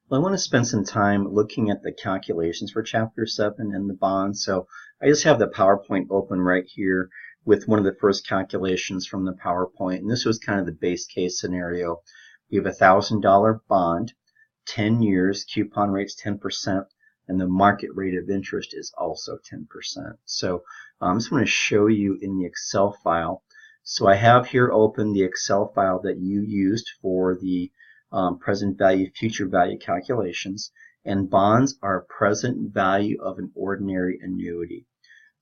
Well, I want to spend some time looking at the calculations for Chapter 7 and the bonds. So I just have the PowerPoint open right here with one of the first calculations from the PowerPoint. And this was kind of the base case scenario. We have a $1,000 bond, 10 years, coupon rate's 10%, and the market rate of interest is also 10%. So I just want to show you in the Excel file. So I have here open the Excel file that you used for the present value, future value calculations, and bonds are present value of an ordinary annuity.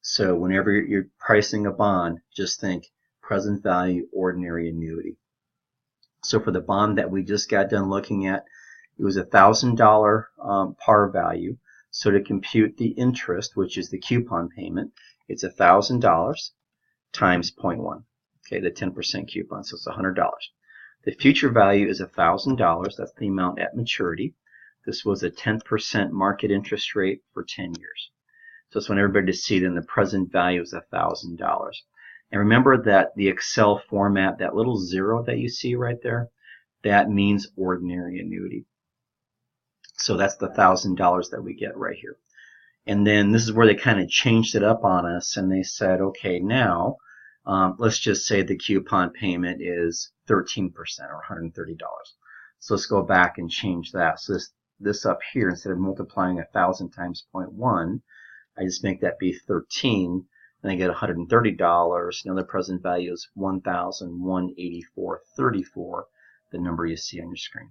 So whenever you're pricing a bond, just think present value ordinary annuity. So for the bond that we just got done looking at, it was $1,000 par value. So to compute the interest, which is the coupon payment, it's $1,000 times 0.1. Okay, the 10% coupon, so it's $100. The future value is $1,000. That's the amount at maturity. This was a 10% market interest rate for 10 years. So just want everybody to see then the present value is $1,000. And remember that the Excel format, that little zero that you see right there, that means ordinary annuity. So that's the $1,000 that we get right here. And then this is where they kind of changed it up on us, and they said, okay, now let's just say the coupon payment is 13% or $130. So let's go back and change that. So this up here, instead of multiplying 1,000 times 0.1, I just make that be 13, and I get $130. Now the present value is $1,184.34, the number you see on your screen.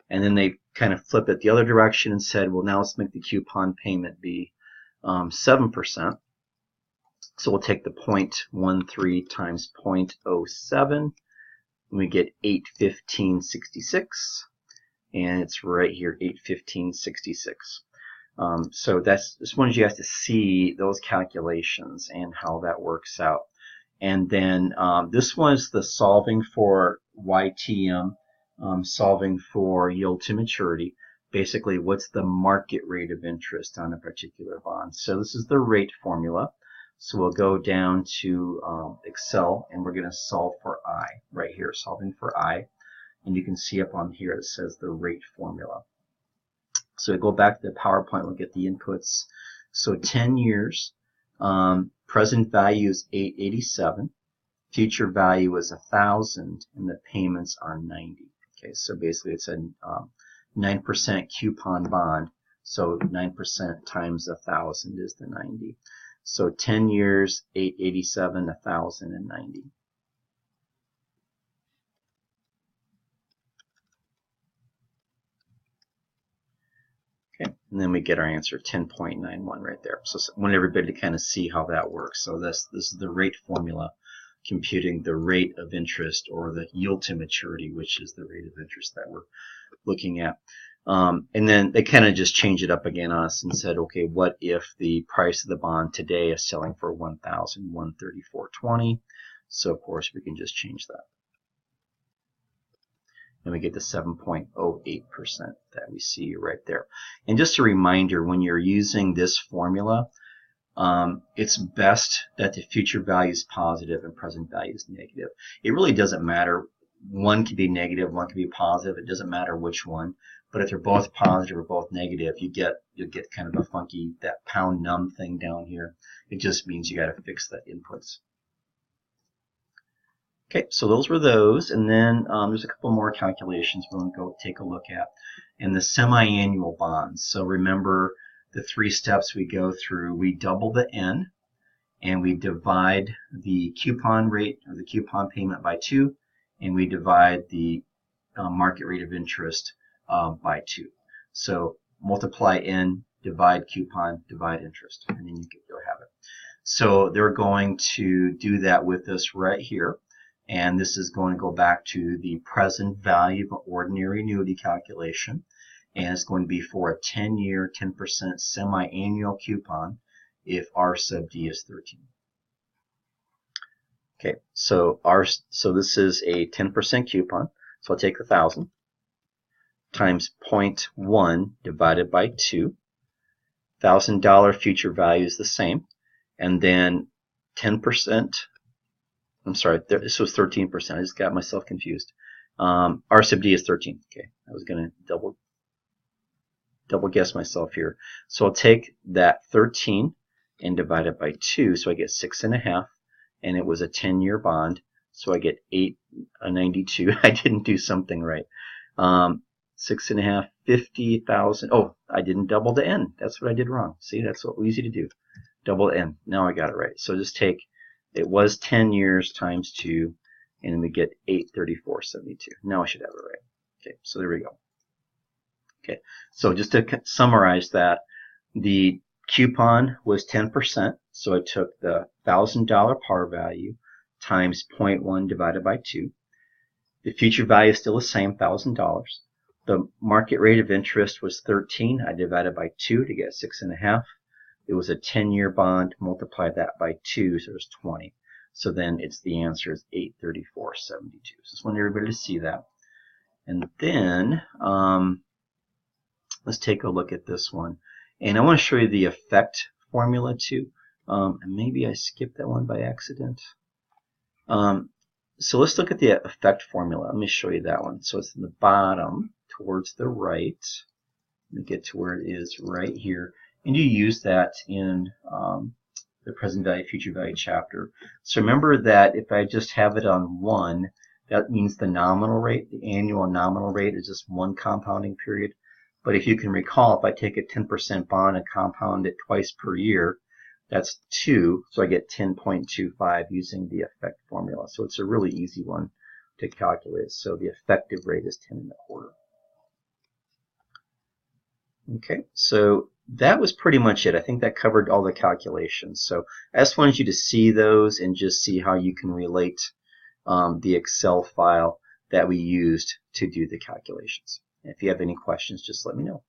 And then they kind of flipped it the other direction and said, well, now let's make the coupon payment be 7%. So we'll take the 0.13 times 0.07, and we get 815.66, and it's right here, 815.66. So just wanted you guys to see those calculations and how that works out. And then this was the solving for YTM, solving for yield to maturity. Basically, what's the market rate of interest on a particular bond? So this is the rate formula. So we'll go down to Excel, and we're going to solve for I right here, solving for I. And you can see up on here it says the rate formula. So we go back to the PowerPoint, we'll get the inputs. So 10 years, present value is 887, future value is 1,000, and the payments are 90. Okay, so basically it's a 9% coupon bond, so 9% times 1,000 is the 90. So 10 years, 887, 1,000, and 90. Okay, and then we get our answer, 10.91 right there. So I want everybody to kind of see how that works. So this is the rate formula, computing the rate of interest, or the yield to maturity, which is the rate of interest that we're looking at. And then they kind of just changed it up again on us and said, okay, what if the price of the bond today is selling for $1,134.20? So of course we can just change that. And we get the 7.08% that we see right there. And just a reminder, when you're using this formula, it's best that the future value is positive and present value is negative. It really doesn't matter. One can be negative, one can be positive. It doesn't matter which one. But if they're both positive or both negative, you'll get kind of a funky, that pound num thing down here. It just means you got to fix the inputs. Okay, so those were those, and then there's a couple more calculations we're going to go take a look at. And the semi-annual bonds. So remember the 3 steps we go through. We double the N, and we divide the coupon rate, or the coupon payment, by 2, and we divide the market rate of interest by 2. So multiply N, divide coupon, divide interest, and then you'll have it. So they're going to do that with us right here. And this is going to go back to the present value of an ordinary annuity calculation. And it's going to be for a 10-year, 10% semi-annual coupon if R sub D is 13. Okay, so this is a 10% coupon. So I'll take 1,000 times 0.1 divided by 2. $1,000 future value is the same. And then 10%. I'm sorry, this was 13%. I just got myself confused. R sub D is 13. Okay, I was going to double double guess myself here. So I'll take that 13 and divide it by 2, so I get 6.5, and it was a 10-year bond, so I get 892. I didn't do something right. 6.5, 50,000. Oh, I didn't double the n. That's what I did wrong. See, that's what easy to do. Double n. Now I got it right. So just take, it was 10 years times 2, and we get 834.72. Now I should have it right. Okay, so there we go. Okay, so just to summarize that, the coupon was 10%, so I took the $1,000 par value times 0.1 divided by 2. The future value is still the same, $1,000. The market rate of interest was 13. I divided by 2 to get 6.5. It was a 10-year bond. Multiply that by 2, so there's 20. So then the answer is 834.72. Just want everybody to see that. And then let's take a look at this one. And I want to show you the effect formula too. And maybe I skipped that one by accident. So let's look at the effect formula. Let me show you that one. So it's in the bottom towards the right. Let me get to where it is right here. And you use that in the present value, future value chapter. So remember that if I just have it on 1, that means the nominal rate, the annual nominal rate is just one compounding period. But if you can recall, if I take a 10% bond and compound it twice per year, that's 2, so I get 10.25 using the effect formula. So it's a really easy one to calculate. So the effective rate is 10.25. Okay, so that was pretty much it. I think that covered all the calculations. So I just wanted you to see those and just see how you can relate the Excel file that we used to do the calculations. If you have any questions, just let me know.